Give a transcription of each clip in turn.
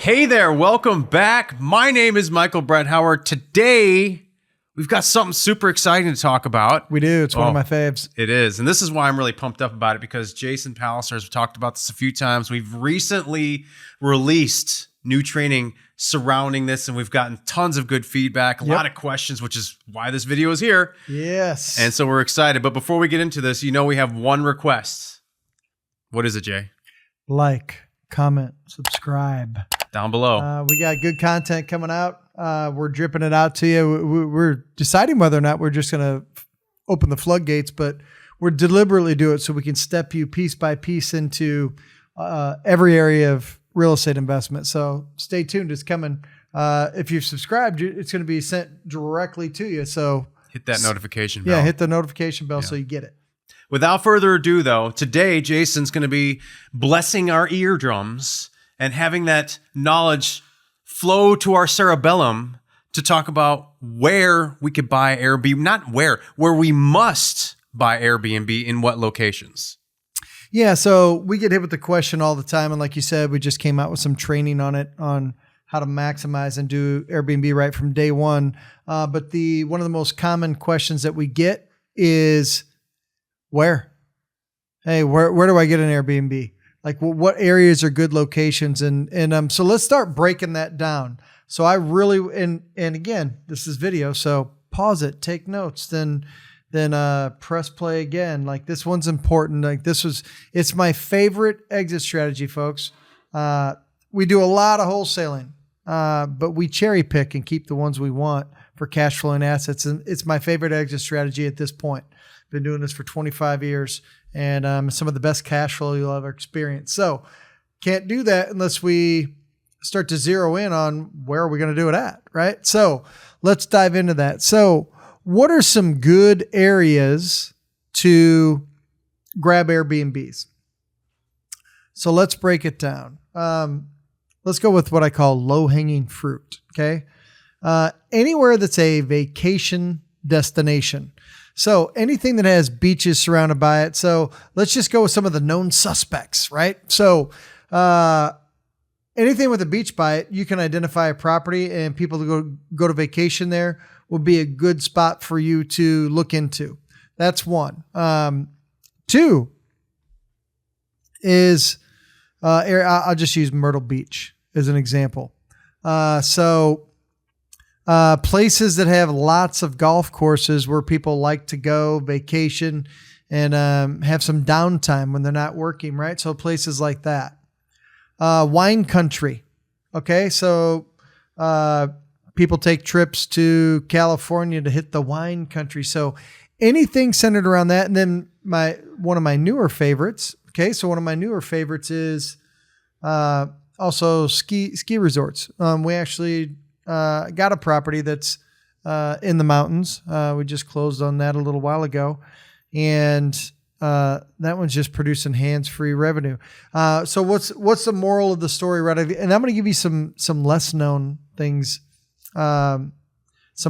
Hey there, welcome back. My name is Michael Brett Howard. Today, we've got something super exciting to talk about. We do. It's one of my faves. It is. And this is why I'm really pumped up about it, because Jason Palliser has talked about this a few times. We've recently released new training surrounding this, and we've gotten tons of good feedback, a lot of questions, which is why this video is here. Yes. And so we're excited. But before we get into this, you know we have one request. What is it, Jay? Like, comment, subscribe. Down below. We got good content coming out. We're dripping it out to you. We're deciding whether or not we're just going to open the floodgates, but we're deliberately do it so we can step you piece by piece into every area of real estate investment. So stay tuned. It's coming. If you've subscribed, it's going to be sent directly to you. So hit that notification bell. Yeah, hit the notification bell so you get it. Without further ado, though, today Jason's going to be blessing our eardrums and having that knowledge flow to our cerebellum to talk about where we could buy Airbnb, not where we must buy Airbnb in what locations. Yeah, so we get hit with the question all the time. And like you said, we just came out with some training on it, on how to maximize and do Airbnb right from day one. But one of the most common questions that we get is, where? Hey, where do I get an Airbnb? Like, what areas are good locations? And so let's start breaking that down. So I really, and again, this is video, so pause it, take notes, then press play again. Like, this one's important. Like, it's my favorite exit strategy, folks. We do a lot of wholesaling, but we cherry pick and keep the ones we want for cash flowing assets. And it's my favorite exit strategy at this point. Been doing this for 25 years and some of the best cash flow you'll ever experience. So can't do that unless we start to zero in on where are we going to do it at, right? So let's dive into that. So what are some good areas to grab Airbnbs? So let's break it down. Let's go with what I call low-hanging fruit, okay? Anywhere that's a vacation destination. So anything that has beaches surrounded by it. So let's just go with some of the known suspects, right? So anything with a beach by it, you can identify a property, and people to go to vacation there will be a good spot for you to look into. That's one. Two is I'll just use Myrtle Beach as an example. Places that have lots of golf courses where people like to go vacation and have some downtime when they're not working, right? So places like that. Wine country. Okay, so people take trips to California to hit the wine country. So anything centered around that. And then one of my newer favorites. Okay, so one of my newer favorites is also ski resorts. We actually got a property that's in the mountains. We just closed on that a little while ago, and that one's just producing hands-free revenue. So what's the moral of the story, right? And I'm going to give you some less known things, some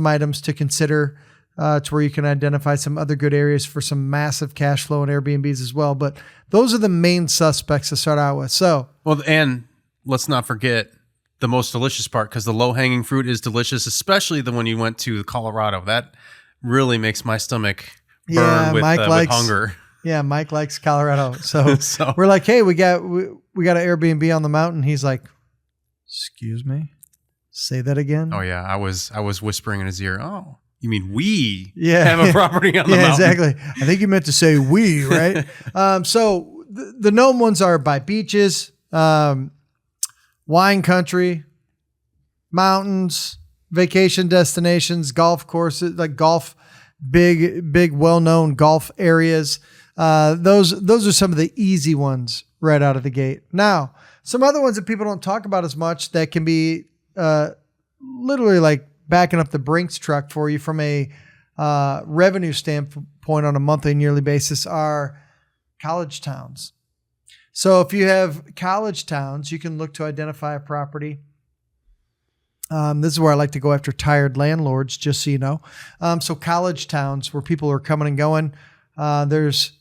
items to consider to where you can identify some other good areas for some massive cash flow in Airbnbs as well. But those are the main suspects to start out with. So, well, and let's not forget the most delicious part, because the low-hanging fruit is delicious, especially the one you went to Colorado. That really makes my stomach burn with hunger. Yeah, Mike likes Colorado. So we're like, hey, we got an Airbnb on the mountain. He's like, excuse me, say that again. Oh yeah, I was whispering in his ear. Oh, you mean we have a property on the mountain? Exactly. I think you meant to say we, right? So the known ones are by beaches, wine country, mountains, vacation destinations, golf courses, like golf, big, well-known golf areas. Those are some of the easy ones right out of the gate. Now, some other ones that people don't talk about as much that can be literally like backing up the Brinks truck for you from a revenue standpoint on a monthly and yearly basis are college towns. So if you have college towns, you can look to identify a property. This is where I like to go after tired landlords, just so you know. So college towns where people are coming and going. There's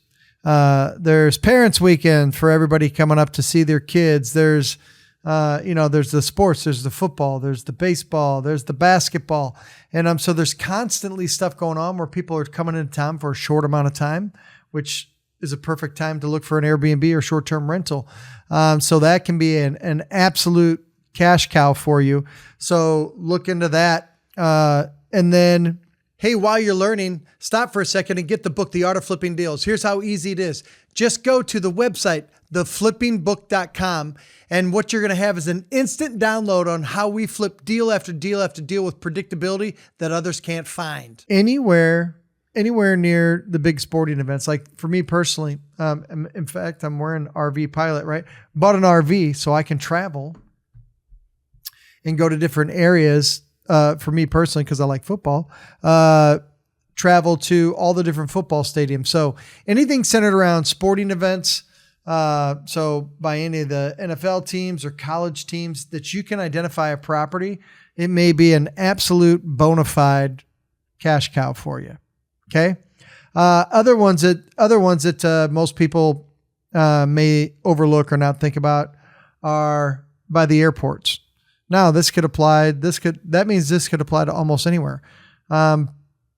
parents' weekend for everybody coming up to see their kids. There's There's the sports, there's the football, there's the baseball, there's the basketball. And so there's constantly stuff going on where people are coming into town for a short amount of time, which is a perfect time to look for an Airbnb or short-term rental. So that can be an absolute cash cow for you. So look into that. And then, hey, while you're learning, stop for a second and get the book, The Art of Flipping Deals. Here's how easy it is. Just go to the website, theflippingbook.com. And what you're going to have is an instant download on how we flip deal after deal after deal with predictability that others can't find. Anywhere near the big sporting events. Like for me personally, in fact, I'm wearing RV Pilot, right? Bought an RV so I can travel and go to different areas. For me personally, because I like football, travel to all the different football stadiums. So anything centered around sporting events, so by any of the NFL teams or college teams that you can identify a property, it may be an absolute bona fide cash cow for you. Okay. Other ones that most people may overlook or not think about are by the airports. Now, this could apply to almost anywhere.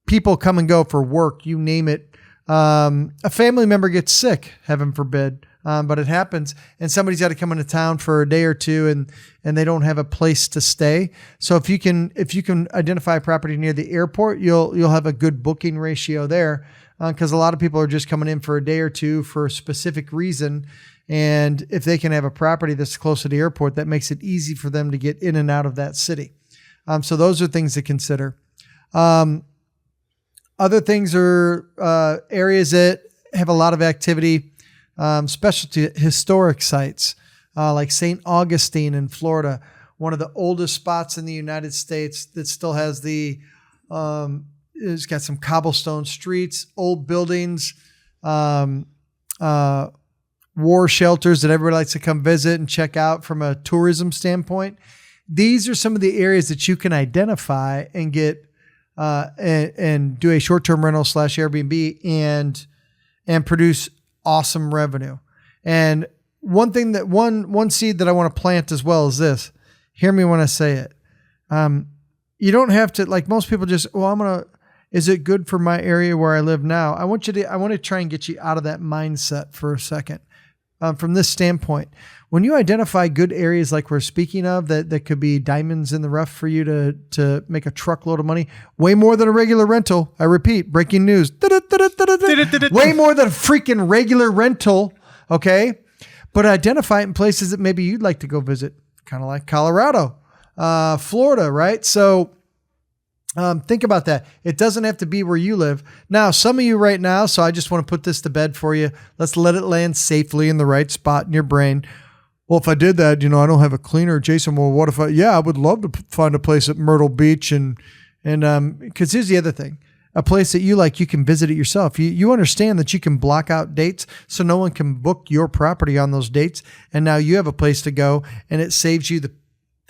People come and go for work, you name it. A family member gets sick, heaven forbid, but it happens, and somebody's got to come into town for a day or two, and they don't have a place to stay. So if you can identify a property near the airport, you'll have a good booking ratio there, because a lot of people are just coming in for a day or two for a specific reason. And if they can have a property that's close to the airport, that makes it easy for them to get in and out of that city. So those are things to consider. Other things are areas that have a lot of activity, specialty historic sites like St. Augustine in Florida, one of the oldest spots in the United States that still has it's got some cobblestone streets, old buildings, war shelters that everybody likes to come visit and check out from a tourism standpoint. These are some of the areas that you can identify and get and do a short-term rental / Airbnb and produce awesome revenue. And one seed that I want to plant as well is this. Hear me when I say it. You don't have to, like most people, just, is it good for my area where I live now? I want to try and get you out of that mindset for a second. From this standpoint, when you identify good areas like we're speaking of, that could be diamonds in the rough for you to make a truckload of money, way more than a regular rental. I repeat, breaking news. Way more than a freaking regular rental. Okay. But identify it in places that maybe you'd like to go visit, kind of like Colorado, Florida, right? So think about that. It doesn't have to be where you live. Now, some of you right now, so I just want to put this to bed for you. Let's let it land safely in the right spot in your brain. Well, if I did that, I don't have a cleaner. Jason, well, what if I would love to find a place at Myrtle Beach and because here's the other thing. A place that you like, you can visit it yourself. You understand that you can block out dates so no one can book your property on those dates. And now you have a place to go, and it saves you the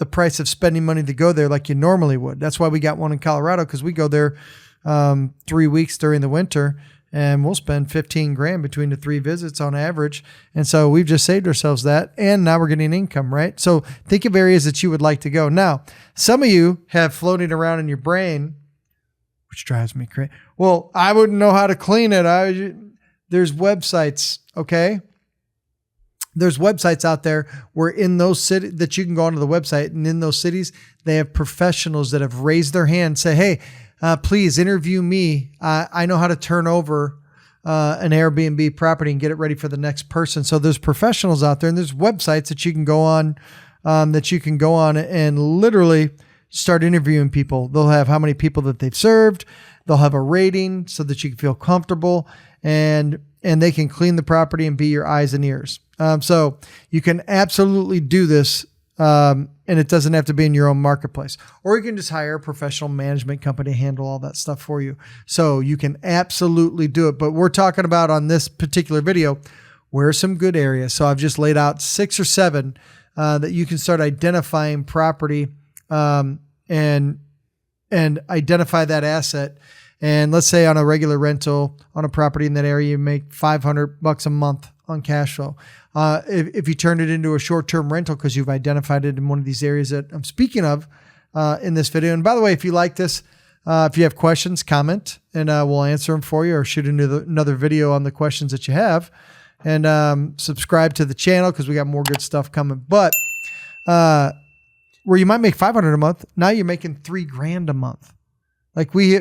price of spending money to go there like you normally would. That's why we got one in Colorado, because we go there 3 weeks during the winter, and we'll spend $15,000 between the 3 visits on average. And so we've just saved ourselves that, and now we're getting income, right? So think of areas that you would like to go. Now, some of you have floating around in your brain, which drives me crazy. Well, I wouldn't know how to clean it. There's websites, okay? There's websites out there where in those cities that you can go onto the website, and in those cities, they have professionals that have raised their hand, say, hey, please interview me. I know how to turn over an Airbnb property and get it ready for the next person. So there's professionals out there, and there's websites that you can go on and literally start interviewing people. They'll have how many people that they've served. They'll have a rating so that you can feel comfortable, and they can clean the property and be your eyes and ears. So you can absolutely do this, and it doesn't have to be in your own marketplace. Or you can just hire a professional management company to handle all that stuff for you. So you can absolutely do it. But we're talking about, on this particular video, where are some good areas. So I've just laid out 6 or 7 that you can start identifying property and identify that asset. And let's say on a regular rental on a property in that area, you make $500 a month on cash flow. If you turn it into a short-term rental because you've identified it in one of these areas that I'm speaking of in this video. And by the way, if you like this, if you have questions, comment, and we'll answer them for you, or shoot another video on the questions that you have. And subscribe to the channel because we got more good stuff coming. But where you might make $500 a month, now you're making $3,000 a month. Like we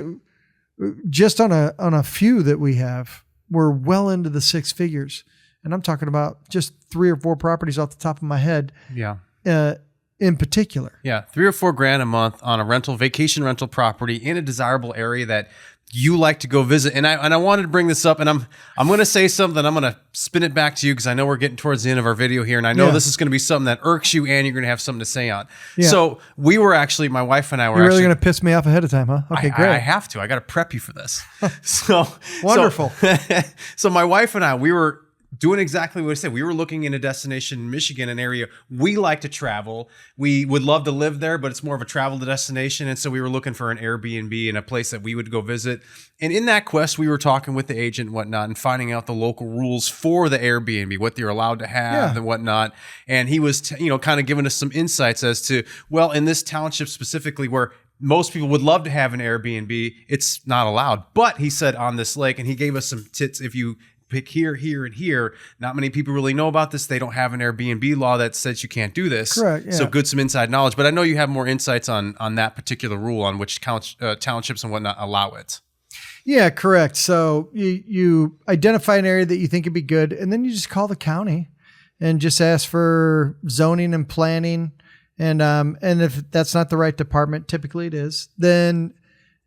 just on a few that we have, we're well into the six figures. And I'm talking about just 3 or 4 properties off the top of my head. Yeah. In particular. Yeah. $3,000 or $4,000 a month on a vacation rental property in a desirable area that you like to go visit. And I wanted to bring this up, and I'm going to say something. I'm going to spin it back to you because I know we're getting towards the end of our video here, and I know this is going to be something that irks you and you're going to have something to say on. Yeah. So we were actually, my wife and I were You're really going to piss me off ahead of time, huh? Okay, great. I have to. I got to prep you for this. So wonderful. So my wife and I, we were doing exactly what I said. We were looking in a destination in Michigan, an area we like to travel. We would love to live there, but it's more of a travel destination. And so we were looking for an Airbnb and a place that we would go visit. And in that quest, we were talking with the agent and whatnot and finding out the local rules for the Airbnb, what they're allowed to have and whatnot. And he was, kind of giving us some insights as to, well, in this township specifically where most people would love to have an Airbnb, it's not allowed. But he said on this lake, and he gave us some tips. If you pick here, here, and here, not many people really know about this. They don't have an Airbnb law that says you can't do this. Correct. Yeah. So some inside knowledge. But I know you have more insights on that particular rule on which townships and whatnot allow it. Yeah, correct. So you identify an area that you think would be good, and then you just call the county and just ask for zoning and planning. And if that's not the right department, typically it is, then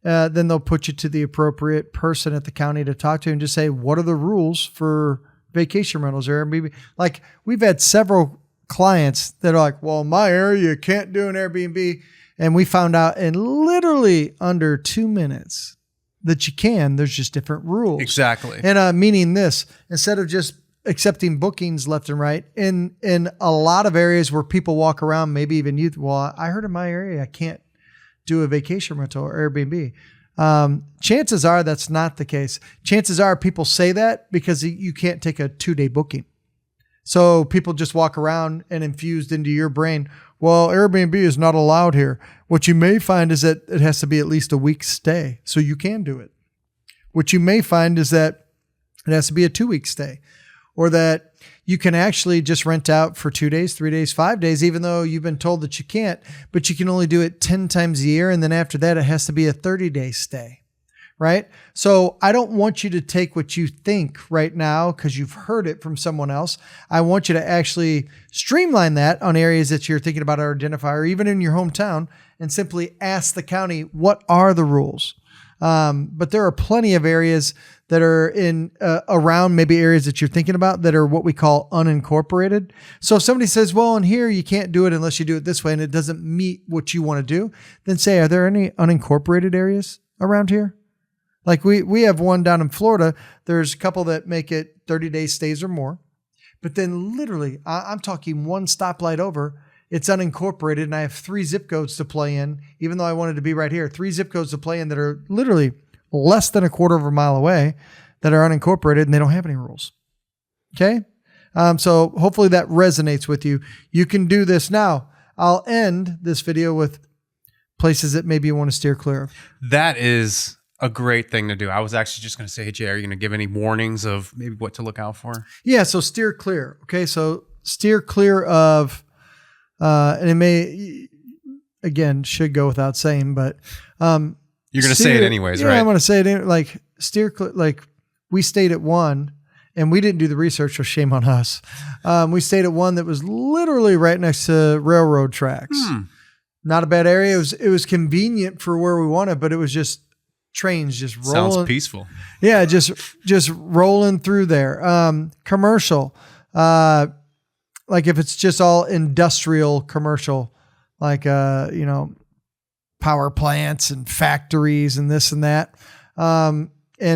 they'll put you to the appropriate person at the county to talk to and just say, what are the rules for vacation rentals or Airbnb? Like we've had several clients that are like, well, in my area, you can't do an Airbnb. And we found out in literally under 2 minutes that you can. There's just different rules. Exactly. And meaning this, instead of just accepting bookings left and right, in a lot of areas where people walk around, maybe even youth, well, I heard in my area I can't do a vacation rental or Airbnb. Chances are that's not the case. Chances are people say that because you can't take a 2-day booking. So people just walk around and infused into your brain, well, Airbnb is not allowed here. What you may find is that it has to be at least a week's stay, so you can do it. What you may find is that it has to be a 2-week stay, or that you can actually just rent out for 2 days, 3 days, 5 days, even though you've been told that you can't, but you can only do it 10 times a year. And then after that, it has to be a 30-day stay, right? So I don't want you to take what you think right now because you've heard it from someone else. I want you to actually streamline that on areas that you're thinking about or identify, or even in your hometown, and simply ask the county, what are the rules? But there are plenty of areas that are in around maybe areas that you're thinking about that are what we call unincorporated. So if somebody says, well, in here, you can't do it unless you do it this way, and it doesn't meet what you want to do, then say, are there any unincorporated areas around here? Like we have one down in Florida. There's a couple that make it 30-day stays or more. But then literally, I'm talking one stoplight over, it's unincorporated, and I have 3 zip codes to play in, even though I wanted to be right here. 3 zip codes to play in that are literally less than a quarter of a mile away that are unincorporated, and they don't have any rules. Okay? So hopefully that resonates with you. You can do this. Now, I'll end this video with places that maybe you want to steer clear of. That is a great thing to do. I was actually just going to say, hey, Jay, are you going to give any warnings of maybe what to look out for? Yeah, so steer clear. Okay, so steer clear of, and it may, again, should go without saying, but you're going to say it anyways, right? Yeah, I'm going to say it. Like steer clear. Like we stayed at one, and we didn't do the research, so shame on us. We stayed at one that was literally right next to railroad tracks. Not a bad area. It was convenient for where we wanted, but it was just trains just rolling. Sounds peaceful. Yeah, just rolling through there. Commercial, like if it's just all industrial commercial, like power plants and factories and this and that, and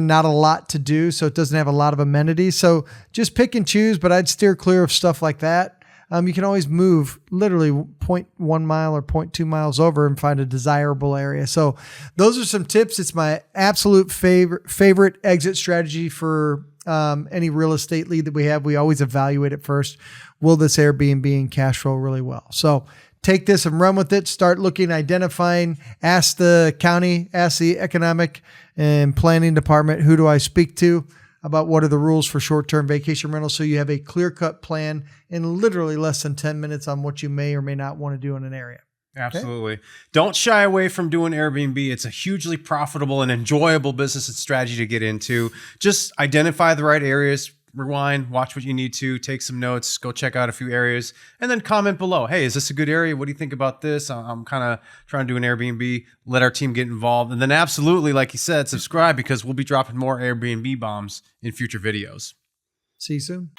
not a lot to do, so it doesn't have a lot of amenities. So just pick and choose, but I'd steer clear of stuff like that. You can always move literally 0.1 mile or 0.2 miles over and find a desirable area. So those are some tips. It's my absolute favorite exit strategy for any real estate lead that we have, we always evaluate it first. Will this Airbnb and cash flow really well? So take this and run with it. Start looking, identifying, ask the county, ask the economic and planning department, who do I speak to about what are the rules for short-term vacation rentals, so you have a clear-cut plan in literally less than 10 minutes on what you may or may not want to do in an area. Absolutely. Okay? Don't shy away from doing Airbnb. It's a hugely profitable and enjoyable business and strategy to get into. Just identify the right areas, rewind, watch what you need to, take some notes, go check out a few areas, and then comment below. Hey, is this a good area? What do you think about this? I'm kind of trying to do an Airbnb. Let our team get involved. And then absolutely, like you said, subscribe, because we'll be dropping more Airbnb bombs in future videos. See you soon.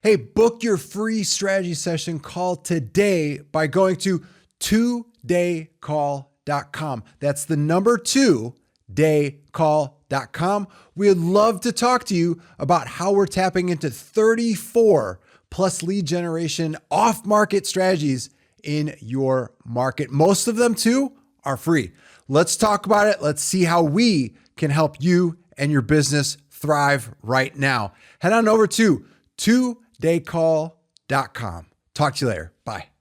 Hey, book your free strategy session call today by going to 2daycall.com. That's the number 2daycall.com. We'd love to talk to you about how we're tapping into 34 plus lead generation off-market strategies in your market. Most of them too are free. Let's talk about it. Let's see how we can help you and your business thrive right now. Head on over to 2daycall.com. Talk to you later. Bye.